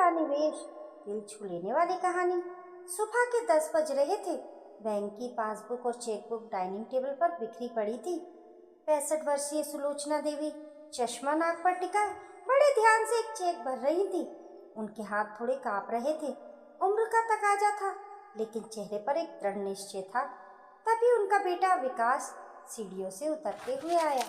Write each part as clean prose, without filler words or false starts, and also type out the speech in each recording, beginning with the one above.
का निवेश, दिल छू लेने वाली कहानी। सुबह के 10 बज रहे थे। बैंक की पासबुक और चेकबुक डाइनिंग टेबल पर बिखरी पड़ी थी। 65 वर्षीय सुलोचना देवी चश्मा नाक पर टिकाए बड़े ध्यान से एक चेक भर रही थी। उनके हाथ थोड़े कांप रहे थे। उम्र का तकाजा था, लेकिन चेहरे पर एक दृढ़ निश्चय था। तभी उनका बेटा विकास सीढ़ियों से उतरते हुए आया।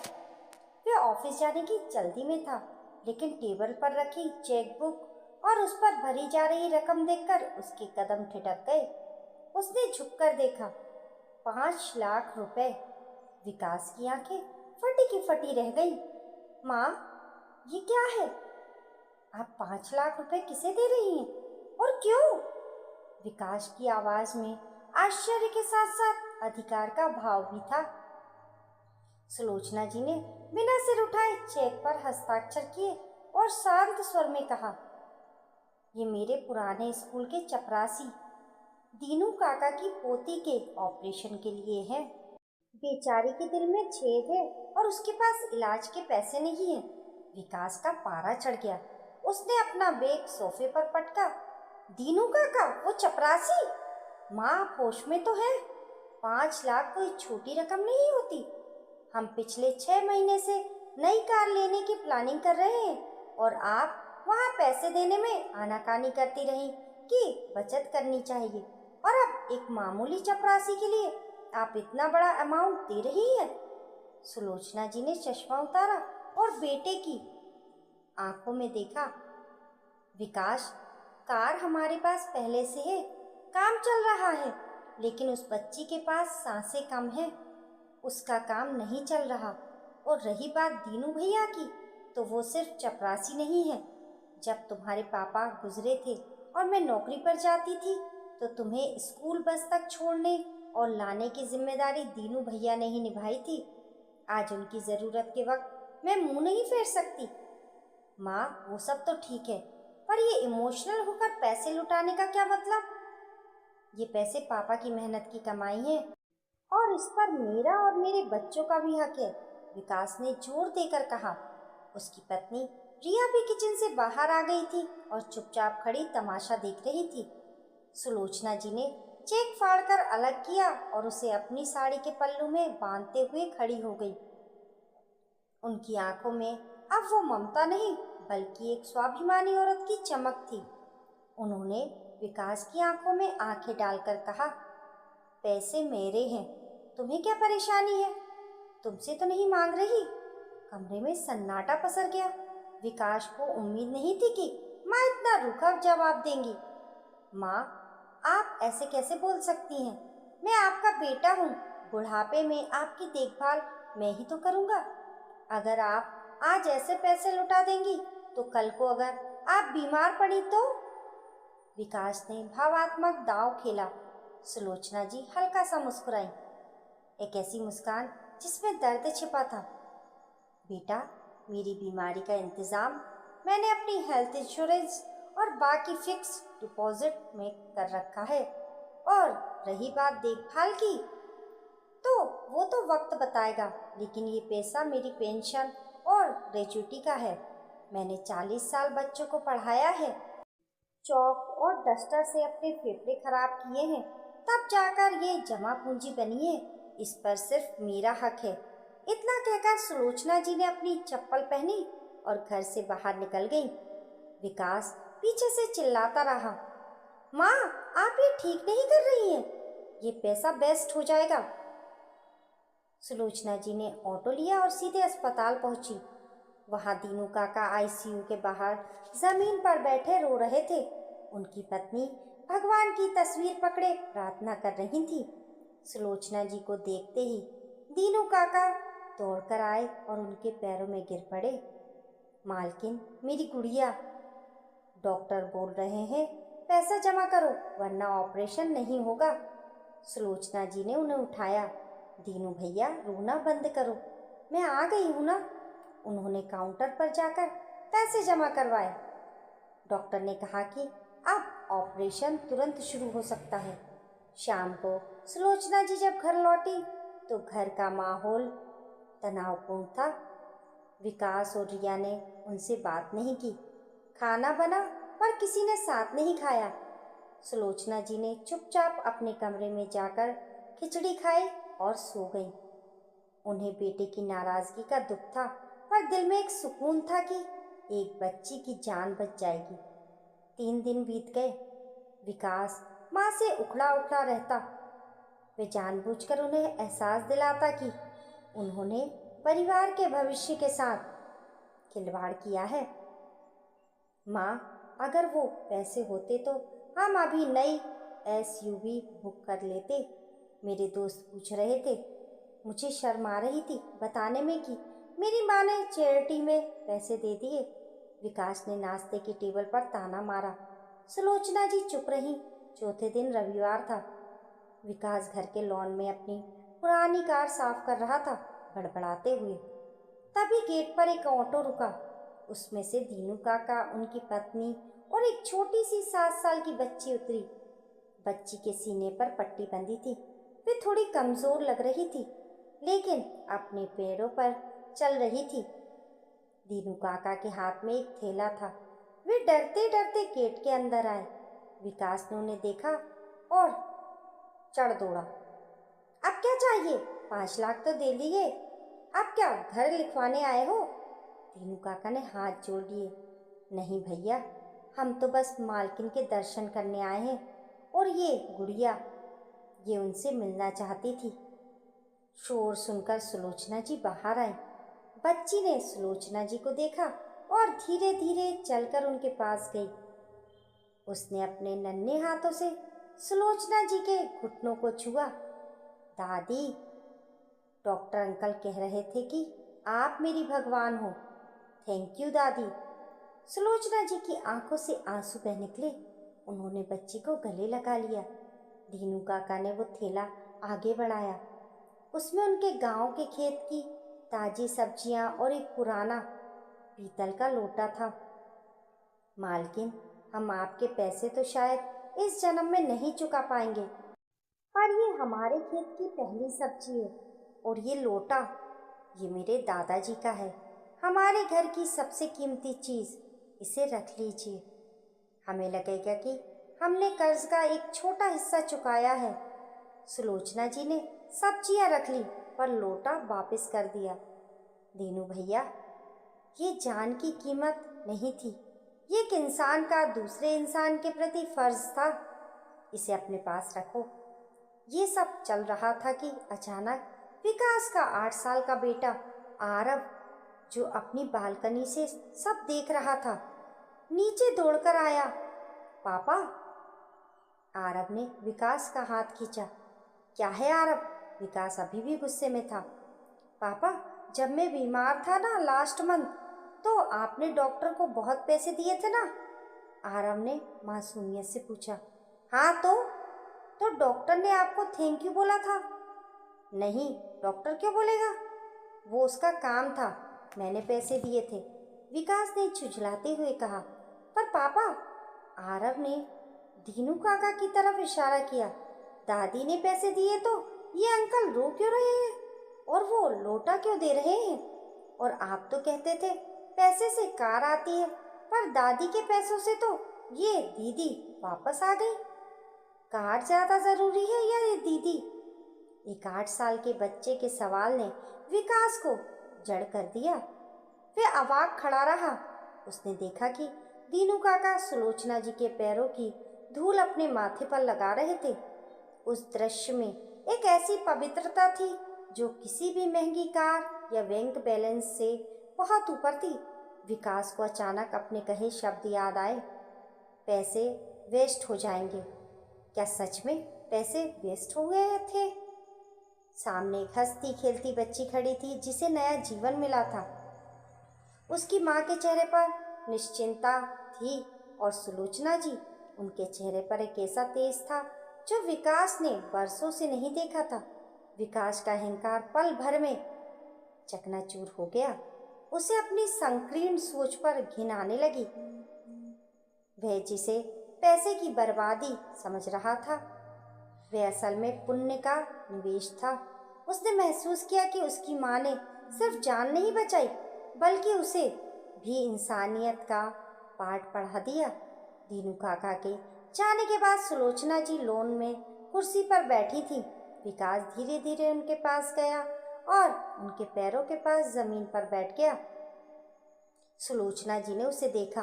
वह ऑफिस जाने की जल्दी में था, लेकिन टेबल पर रखी चेकबुक और उस पर भरी जा रही रकम देखकर उसके कदम ठिठक गए। उसने झुककर देखा, 5 लाख रुपए। विकास की आंखें फटी की फटी रह गईं। माँ, ये क्या है? आप 5 लाख रुपए किसे दे रही हैं और क्यों? विकास की आवाज में आश्चर्य के साथ साथ अधिकार का भाव भी था। सुलोचना जी ने बिना सिर उठाए चेक पर हस्ताक्षर किए और शांत स्वर में कहा, ये मेरे पुराने स्कूल के चपरासी दीनू काका की पोती के ऑपरेशन के लिए है। बेचारी के दिल में छेद है और उसके पास इलाज के पैसे नहीं है। विकास का पारा चढ़ गया। उसने अपना बैग सोफे पर पटका। दीनू काका, वो चपरासी? माँ, आप होश में तो है? 5 लाख कोई छोटी रकम नहीं होती। हम पिछले 6 महीने से नई कार लेने की प्लानिंग कर रहे हैं और आप वहाँ पैसे देने में आनाकानी करती रही कि बचत करनी चाहिए, और अब एक मामूली चपरासी के लिए आप इतना बड़ा अमाउंट दे रही है। सुलोचना जी ने चश्मा उतारा और बेटे की आंखों में देखा। विकास, कार हमारे पास पहले से है, काम चल रहा है, लेकिन उस बच्ची के पास सांसें कम है, उसका काम नहीं चल रहा। और रही बात दीनू भैया की, तो वो सिर्फ चपरासी नहीं है। जब तुम्हारे पापा गुजरे थे और मैं नौकरी पर जाती थी, तो तुम्हें स्कूल बस तक छोड़ने और लाने की जिम्मेदारी दीनू भैया ने ही निभाई थी। आज उनकी ज़रूरत के वक्त मैं मुंह नहीं फेर सकती। माँ, वो सब तो ठीक है, पर ये इमोशनल होकर पैसे लुटाने का क्या मतलब? ये पैसे पापा की मेहनत की कमाई है और इस पर मेरा और मेरे बच्चों का भी हक है, विकास ने जोर देकर कहा। उसकी पत्नी रिया भी किचन से बाहर आ गई थी और चुपचाप खड़ी तमाशा देख रही थी। सुलोचना जी ने चेक फाड़कर अलग किया और उसे अपनी साड़ी के पल्लू में बांधते हुए खड़ी हो गई। उनकी आंखों में अब वो ममता नहीं, बल्कि एक स्वाभिमानी औरत की चमक थी। उन्होंने विकास की आंखों में आंखें डालकर कहा, पैसे मेरे हैं, तुम्हें क्या परेशानी है? तुमसे तो नहीं मांग रही। कमरे में सन्नाटा पसर गया। विकास को उम्मीद नहीं थी कि माँ इतना रूखा जवाब देंगी। माँ, आप ऐसे कैसे बोल सकती हैं? मैं आपका बेटा हूँ। बुढ़ापे में आपकी देखभाल मैं ही तो करूँगा। अगर आप आज ऐसे पैसे लुटा देंगी, तो कल को अगर आप बीमार पड़ी तो? विकास ने भावात्मक दांव खेला। सुलोचना जी हल्का सा मुस्कुराई, एक ऐसी मुस्कान जिसमें दर्द छिपा था। बेटा, मेरी बीमारी का इंतज़ाम मैंने अपनी हेल्थ इंश्योरेंस और बाकी फिक्स डिपॉजिट में कर रखा है, और रही बात देखभाल की, तो वो तो वक्त बताएगा, लेकिन ये पैसा मेरी पेंशन और ग्रेजुटी का है। मैंने 40 साल बच्चों को पढ़ाया है, चौक और डस्टर से अपने फेफड़े खराब किए हैं, तब जाकर ये जमा पूंजी बनी है। इस पर सिर्फ मेरा हक है। इतना कहकर सुलोचना जी ने अपनी चप्पल पहनी और घर से बाहर निकल गई। विकास पीछे से चिल्लाता रहा, माँ, आप ये ठीक नहीं कर रही हैं, ये पैसा वेस्ट हो जाएगा। सुलोचना जी ने ऑटो लिया और सीधे अस्पताल पहुंची। वहां दीनू काका आईसीयू के बाहर जमीन पर बैठे रो रहे थे। उनकी पत्नी भगवान की तस्वीर पकड़े प्रार्थना कर रही थी। सुलोचना जी को देखते ही दीनू काका दौड़कर आए और उनके पैरों में गिर पड़े। मालकिन, मेरी गुड़िया, डॉक्टर बोल रहे हैं पैसा जमा करो वरना ऑपरेशन नहीं होगा। सुलोचना जी ने उन्हें उठाया। दीनू भैया, रोना बंद करो, मैं आ गई हूँ ना। उन्होंने काउंटर पर जाकर पैसे जमा करवाए। डॉक्टर ने कहा कि अब ऑपरेशन तुरंत शुरू हो सकता है। शाम को सुलोचना जी जब घर लौटी तो घर का माहौल तनावपूर्ण था। विकास और रिया ने उनसे बात नहीं की। खाना बना पर किसी ने साथ नहीं खाया। सुलोचना जी ने चुपचाप अपने कमरे में जाकर खिचड़ी खाई और सो गई। उन्हें बेटे की नाराजगी का दुख था, पर दिल में एक सुकून था कि एक बच्ची की जान बच जाएगी। 3 दिन बीत गए। विकास माँ से उखड़ा उखड़ा रहता। वे जानबूझकर उन्हें एहसास दिलाता कि उन्होंने परिवार के भविष्य के साथ खिलवाड़ किया है। माँ, अगर वो पैसे होते तो हम अभी नई SUV बुक कर लेते। मेरे दोस्त पूछ रहे थे। मुझे शर्म आ रही थी बताने में कि मेरी माँ ने चैरिटी में पैसे दे दिए। विकास ने नाश्ते की टेबल पर ताना मारा। सुलोचना जी चुप रहीं। चौथे दिन रविवार था। विकास घर के लॉन में अपनी पुरानी कार साफ कर रहा था, बड़बड़ाते हुए। तभी गेट पर एक ऑटो रुका। उसमें से दीनू काका, उनकी पत्नी और एक छोटी सी 7 साल की बच्ची उतरी। बच्ची के सीने पर पट्टी बंधी थी। वे थोड़ी कमजोर लग रही थी, लेकिन अपने पैरों पर चल रही थी। दीनू काका के हाथ में एक थैला था। वे डरते डरते गेट के अंदर आए। विकास ने उन्हें देखा और चढ़ दौड़ा। अब क्या चाहिए? 5 लाख तो दे दिए, अब क्या घर लिखवाने आए हो? दीनू काका ने हाथ जोड़ लिए। नहीं भैया, हम तो बस मालकिन के दर्शन करने आए हैं। और ये गुड़िया, ये उनसे मिलना चाहती थी। शोर सुनकर सुलोचना जी बाहर आई। बच्ची ने सुलोचना जी को देखा और धीरे धीरे चलकर उनके पास गई। उसने अपने नन्हे हाथों से सुलोचना जी के घुटनों को छुआ। दादी, डॉक्टर अंकल कह रहे थे कि आप मेरी भगवान हो। थैंक यू दादी। सुलोचना जी की आंखों से आंसू बह निकले। उन्होंने बच्ची को गले लगा लिया। दीनू काका ने वो थैला आगे बढ़ाया। उसमें उनके गांव के खेत की ताजी सब्जियां और एक पुराना पीतल का लोटा था। मालकिन, हम आपके पैसे तो शायद इस जन्म में नहीं चुका पाएंगे, पर ये हमारे खेत की पहली सब्जी है। और ये लोटा, ये मेरे दादाजी का है। हमारे घर की सबसे कीमती चीज़, इसे रख लीजिए। हमें लगेगा कि हमने कर्ज का एक छोटा हिस्सा चुकाया है। सुलोचना जी ने सब्जियां रख ली, पर लोटा वापस कर दिया। दीनू भैया, ये जान की कीमत नहीं थी, ये एक इंसान का दूसरे इंसान के प्रति फर्ज था। इसे अपने पास रखो। ये सब चल रहा था कि अचानक विकास का 8 साल का बेटा आरव, जो अपनी बालकनी से सब देख रहा था, नीचे दौड़कर आया। पापा। आरव ने विकास का हाथ खींचा। क्या है आरव? विकास अभी भी गुस्से में था। पापा, जब मैं बीमार था ना लास्ट मंथ, तो आपने डॉक्टर को बहुत पैसे दिए थे ना? आरव ने मासूमियत से पूछा। हाँ तो डॉक्टर ने आपको थैंक यू बोला था? नहीं, डॉक्टर क्यों बोलेगा, वो उसका काम था। मैंने पैसे दिए थे, विकास ने झुझलाते हुए कहा। पर पापा, आरव ने दीनू काका की तरफ इशारा किया। दादी ने पैसे दिए तो ये अंकल रो क्यों रहे हैं? और वो लोटा क्यों दे रहे हैं? और आप तो कहते थे पैसे से कार आती है, पर दादी के पैसों से तो ये दीदी वापस आ गई। कार ज्यादा जरूरी है या ये दीदी? एक 8 साल के बच्चे के सवाल ने विकास को जड़ कर दिया। वे अवाक खड़ा रहा। उसने देखा कि दीनू काका सुलोचना जी के पैरों की धूल अपने माथे पर लगा रहे थे। उस दृश्य में एक ऐसी पवित्रता थी जो किसी भी महंगी कार या बैंक बैलेंस से बहुत ऊपर थी। विकास को अचानक अपने कहे शब्द याद आए। पैसे वेस्ट हो जाएंगे। क्या सच में पैसे वेस्ट हो गए थे? सामने एक हंसती खेलती बच्ची खड़ी थी जिसे नया जीवन मिला था। उसकी माँ के चेहरे पर निश्चिंतता थी और सुलोचना जी, उनके चेहरे पर एक ऐसा तेज था जो विकास ने बरसों से नहीं देखा था। विकास का अहंकार पल भर में चकनाचूर हो गया। उसे अपनी संकीर्ण सोच पर घिन आने लगी। वह जिसे पैसे की बर्बादी समझ रहा था, वह असल में पुण्य का निवेश था। उसने महसूस किया कि उसकी माँ ने सिर्फ जान नहीं बचाई, बल्कि उसे भी इंसानियत का पाठ पढ़ा दिया। दीनू काका के जाने के बाद सुलोचना जी लॉन में कुर्सी पर बैठी थी। विकास धीरे धीरे उनके पास गया और उनके पैरों के पास जमीन पर बैठ गया। सुलोचना जी ने उसे देखा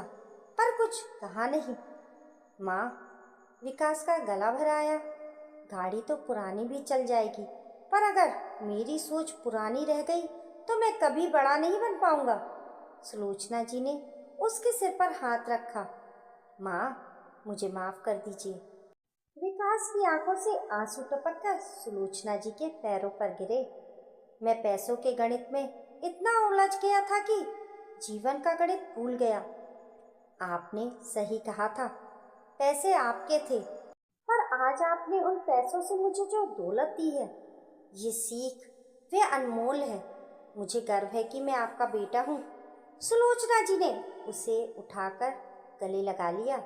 पर कुछ कहा नहीं। माँ, विकास का गला भराया, गाड़ी तो पुरानी भी चल जाएगी, पर अगर मेरी सोच पुरानी रह गई तो मैं कभी बड़ा नहीं बन पाऊंगा। सुलोचना जी ने उसके सिर पर हाथ रखा। माँ, मुझे माफ कर दीजिए। विकास की आंखों से आंसू टपककर सुलोचना जी के पैरों पर गिरे। मैं पैसों के गणित में इतना उलझ गया था कि जीवन का गणित भूल गया। आपने सही कहा था, पैसे आपके थे, पर आज आपने उन पैसों से मुझे जो दौलत दी है, ये सीख, वे अनमोल है। मुझे गर्व है कि मैं आपका बेटा हूँ। सुलोचना जी ने उसे उठाकर गले लगा लिया।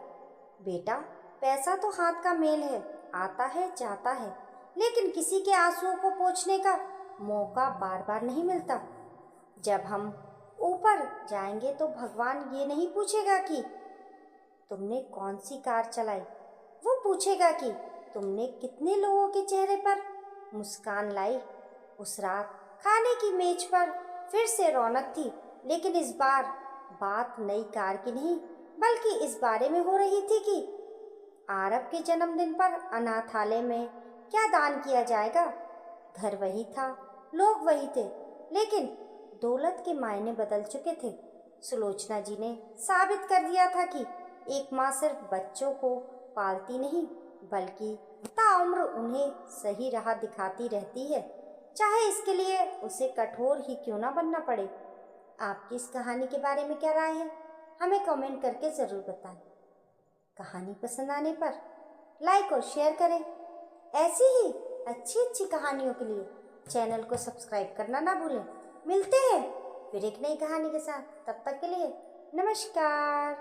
बेटा, पैसा तो हाथ का मेल है, आता है जाता है, लेकिन किसी के आंसुओं को पोंछने का मौका बार बार नहीं मिलता। जब हम ऊपर जाएंगे तो भगवान ये नहीं पूछेगा कि तुमने कौन सी कार चलाई, वो पूछेगा कि तुमने कितने लोगों के चेहरे पर मुस्कान लाई। उस रात खाने की मेज पर फिर से रौनक थी, लेकिन इस बार बात नई कार की नहीं, बल्कि इस बारे में हो रही थी कि आरव के जन्मदिन पर अनाथालय में क्या दान किया जाएगा। घर वही था, लोग वही थे, लेकिन दौलत के मायने बदल चुके थे। सुलोचना जी ने साबित कर दिया था कि एक माँ सिर्फ बच्चों को पालती नहीं, बल्कि ताउम्र उन्हें सही राह दिखाती रहती है, चाहे इसके लिए उसे कठोर ही क्यों ना बनना पड़े। आपकी इस कहानी के बारे में क्या राय है, हमें कमेंट करके ज़रूर बताएं। कहानी पसंद आने पर लाइक और शेयर करें। ऐसी ही अच्छी अच्छी कहानियों के लिए चैनल को सब्सक्राइब करना ना भूलें। मिलते हैं फिर एक नई कहानी के साथ, तब तक के लिए नमस्कार।